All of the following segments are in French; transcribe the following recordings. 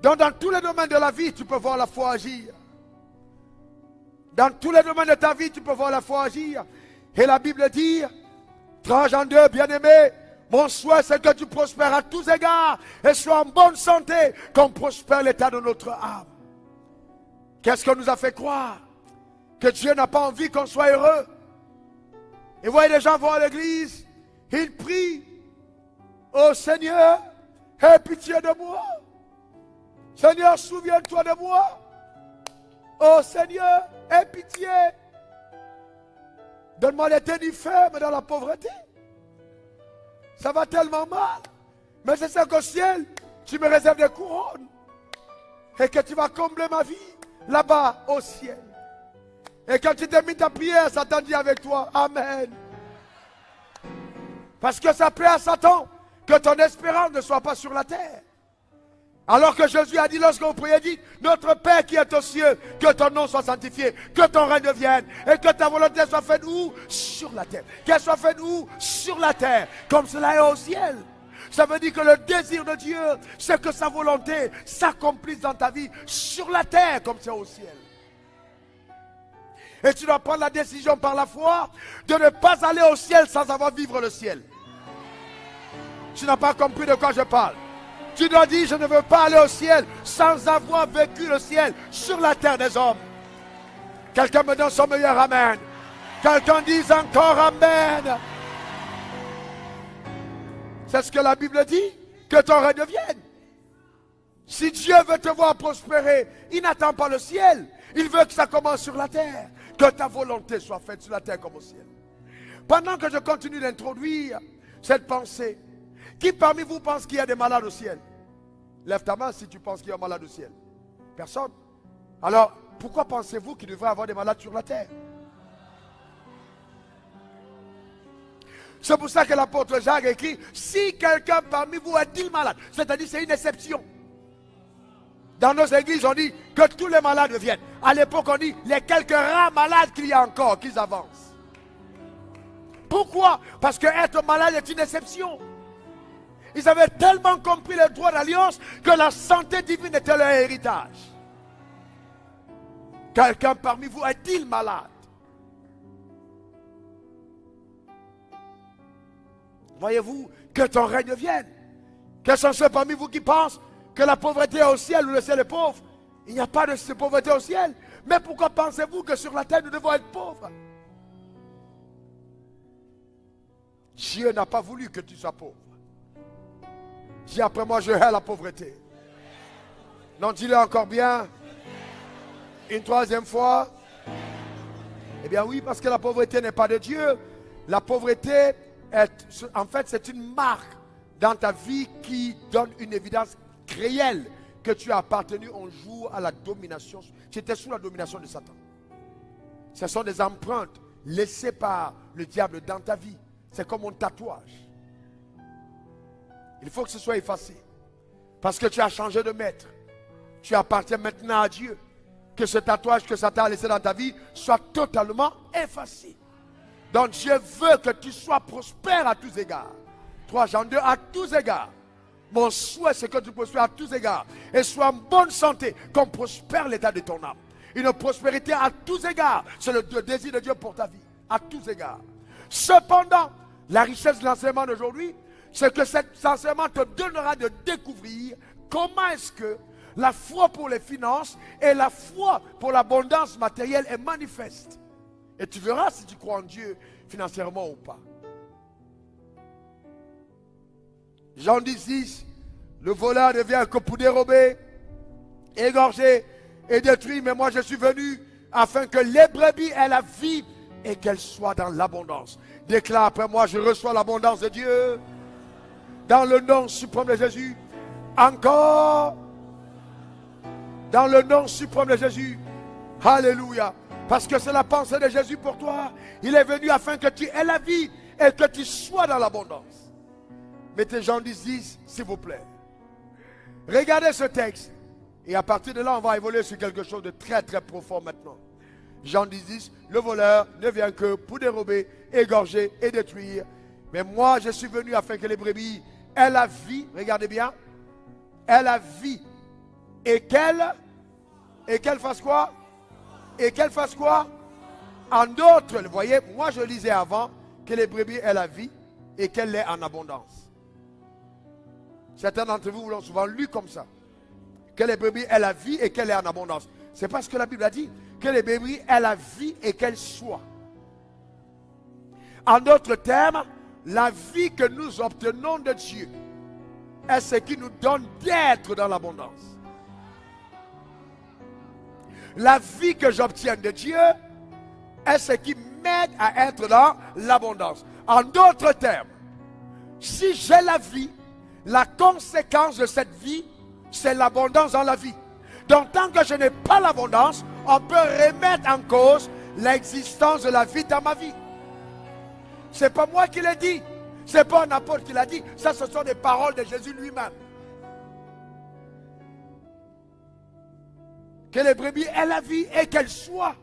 Donc dans tous les domaines de la vie, tu peux voir la foi agir. Dans tous les domaines de ta vie, tu peux voir la foi agir. Et la Bible dit, 3 Jean 2, bien-aimé, mon souhait c'est que tu prospères à tous égards et sois en bonne santé, comme prospère l'état de notre âme. Qu'est-ce qu'on nous a fait croire? Que Dieu n'a pas envie qu'on soit heureux. Et vous voyez, les gens vont à l'église, ils prient. Oh Seigneur, aie pitié de moi. Seigneur, souviens-toi de moi. Oh Seigneur, aie pitié. Donne-moi les tennis fermes dans la pauvreté. Ça va tellement mal. Mais je sais qu'au ciel, tu me réserves des couronnes. Et que tu vas combler ma vie là-bas au ciel. Et quand tu t'es mis ta prière, Satan dit avec toi, Amen. Parce que ça plaît à Satan que ton espérance ne soit pas sur la terre. Alors que Jésus a dit lorsque vous priez, dit, notre Père qui est aux cieux, que ton nom soit sanctifié, que ton règne vienne, et que ta volonté soit faite où? Sur la terre. Qu'elle soit faite où? Sur la terre, comme cela est au ciel. Ça veut dire que le désir de Dieu, c'est que sa volonté s'accomplisse dans ta vie, sur la terre, comme c'est au ciel. Et tu dois prendre la décision par la foi de ne pas aller au ciel sans avoir vivre le ciel. Tu n'as pas compris de quoi je parle. Tu dois dire, je ne veux pas aller au ciel sans avoir vécu le ciel sur la terre des hommes. Quelqu'un me donne son meilleur amen. Quelqu'un dise encore amen. C'est ce que la Bible dit, que ton règne vienne. Si Dieu veut te voir prospérer, il n'attend pas le ciel. Il veut que ça commence sur la terre. Que ta volonté soit faite sur la terre comme au ciel. Pendant que je continue d'introduire cette pensée, qui parmi vous pense qu'il y a des malades au ciel? Lève ta main si tu penses qu'il y a un malade au ciel. Personne. Alors, pourquoi pensez-vous qu'il devrait y avoir des malades sur la terre? C'est pour ça que l'apôtre Jacques écrit, si quelqu'un parmi vous est-il malade, c'est-à-dire c'est une exception. Dans nos églises, on dit que tous les malades viennent. À l'époque, on dit les quelques rares malades qu'il y a encore, qu'ils avancent. Pourquoi? Parce que être malade est une exception. Ils avaient tellement compris le droit d'alliance que la santé divine était leur héritage. Quelqu'un parmi vous est-il malade? Voyez-vous, que ton règne vienne. Quels sont ceux parmi vous qui pensent que la pauvreté est au ciel ou le ciel est pauvre? Il n'y a pas de pauvreté au ciel. Mais pourquoi pensez-vous que sur la terre nous devons être pauvres? Dieu n'a pas voulu que tu sois pauvre. Dis après moi, je hais la pauvreté. Non, dis-le encore bien. Une troisième fois. Eh bien oui, parce que la pauvreté n'est pas de Dieu. La pauvreté en fait, c'est une marque dans ta vie qui donne une évidence réelle que tu as appartenu un jour à la domination. Tu étais sous la domination de Satan. Ce sont des empreintes laissées par le diable dans ta vie. C'est comme un tatouage. Il faut que ce soit effacé. Parce que tu as changé de maître. Tu appartiens maintenant à Dieu. Que ce tatouage que Satan a laissé dans ta vie soit totalement effacé. Donc Dieu veut que tu sois prospère à tous égards. 3 Jean 2, à tous égards. Mon souhait, c'est que tu prospères à tous égards. Et sois en bonne santé, comme prospère l'état de ton âme. Une prospérité à tous égards. C'est le désir de Dieu pour ta vie. À tous égards. Cependant, la richesse de l'enseignement d'aujourd'hui, c'est que cet enseignement te donnera de découvrir comment est-ce que la foi pour les finances et la foi pour l'abondance matérielle est manifeste. Et tu verras si tu crois en Dieu financièrement ou pas. Jean 10, le voleur ne vient que pour dérober, égorger et détruire. Mais moi je suis venu afin que les brebis aient la vie et qu'elles soient dans l'abondance. Déclare après moi, je reçois l'abondance de Dieu. Dans le nom suprême de Jésus. Encore. Dans le nom suprême de Jésus. Alléluia. Parce que c'est la pensée de Jésus pour toi. Il est venu afin que tu aies la vie et que tu sois dans l'abondance. Mettez Jean 10, s'il vous plaît. Regardez ce texte. Et à partir de là, on va évoluer sur quelque chose de très très profond maintenant. Jean 10, le voleur ne vient que pour dérober, égorger et détruire. Mais moi, je suis venu afin que les brebis aient la vie. Regardez bien. Aient la vie Et qu'elle fasse quoi? Et qu'elle fasse quoi? En d'autres, vous voyez, moi je lisais avant que les brebis aient la vie et qu'elle l'ait en abondance. Certains d'entre vous l'ont souvent lu comme ça. Que les brebis aient la vie et qu'elle est en abondance. C'est parce que la Bible a dit que les brebis aient la vie et qu'elle soit. En d'autres termes, la vie que nous obtenons de Dieu est ce qui nous donne d'être dans l'abondance. La vie que j'obtiens de Dieu est ce qui m'aide à être dans l'abondance. En d'autres termes, si j'ai la vie, la conséquence de cette vie, c'est l'abondance dans la vie. Donc tant que je n'ai pas l'abondance, on peut remettre en cause l'existence de la vie dans ma vie. Ce n'est pas moi qui l'ai dit. Ce n'est pas un apôtre qui l'a dit. Ça, ce sont des paroles de Jésus lui-même. Que les brebis aient la vie et qu'elles soient.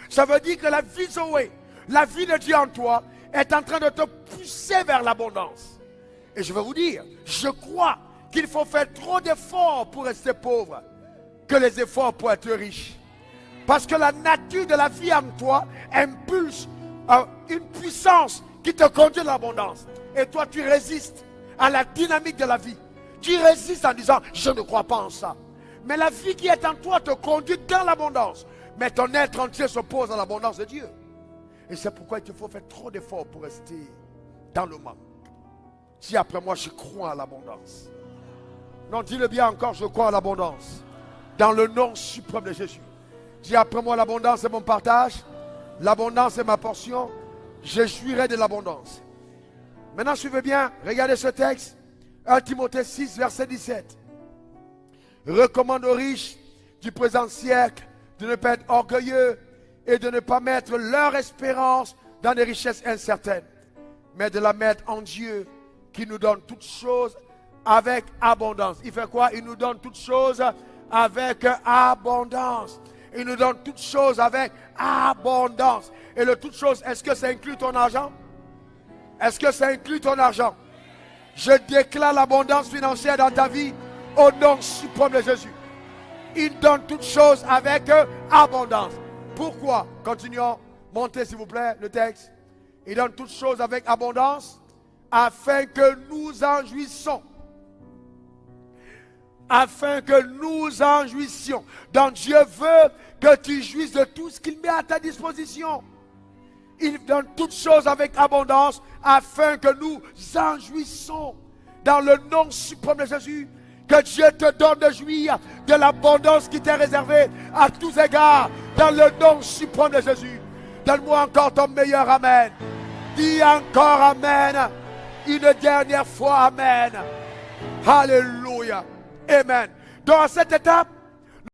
Ça veut dire que la vie Zoé, la vie de Dieu en toi, est en train de te pousser vers l'abondance. Et je vais vous dire, je crois qu'il faut faire trop d'efforts pour rester pauvre que les efforts pour être riche. Parce que la nature de la vie en toi impulse une puissance qui te conduit à l'abondance. Et toi, tu résistes à la dynamique de la vie. Tu résistes en disant, je ne crois pas en ça. Mais la vie qui est en toi te conduit dans l'abondance. Mais ton être entier s'oppose à l'abondance de Dieu. Et c'est pourquoi il te faut faire trop d'efforts pour rester dans le manque. Dis après moi, je crois à l'abondance. Non, dis-le bien encore, je crois à l'abondance. Dans le nom suprême de Jésus. Dis après moi, l'abondance est mon partage. L'abondance est ma portion. Je jouirai de l'abondance. Maintenant, suivez bien, regardez ce texte. 1 Timothée 6, verset 17. Recommande aux riches du présent siècle de ne pas être orgueilleux et de ne pas mettre leur espérance dans des richesses incertaines, mais de la mettre en Dieu qui nous donne toutes choses avec abondance. Il fait quoi? Il nous donne toutes choses avec abondance. Il nous donne toutes choses avec abondance. Et le toutes choses, est-ce que ça inclut ton argent? Est-ce que ça inclut ton argent? Je déclare l'abondance financière dans ta vie au nom suprême de Jésus. Il donne toutes choses avec abondance. Pourquoi? Continuons. Montez s'il vous plaît le texte. Il donne toutes choses avec abondance afin que nous en jouissions. Afin que nous en jouissions. Donc Dieu veut que tu jouisses de tout ce qu'il met à ta disposition. Il donne toutes choses avec abondance afin que nous en jouissons. Dans le nom suprême de Jésus, que Dieu te donne de jouir de l'abondance qui t'est réservée à tous égards. Dans le nom suprême de Jésus. Donne-moi encore ton meilleur amen. Dis encore amen. Une dernière fois amen. Alléluia. Amen. Donc à cette étape,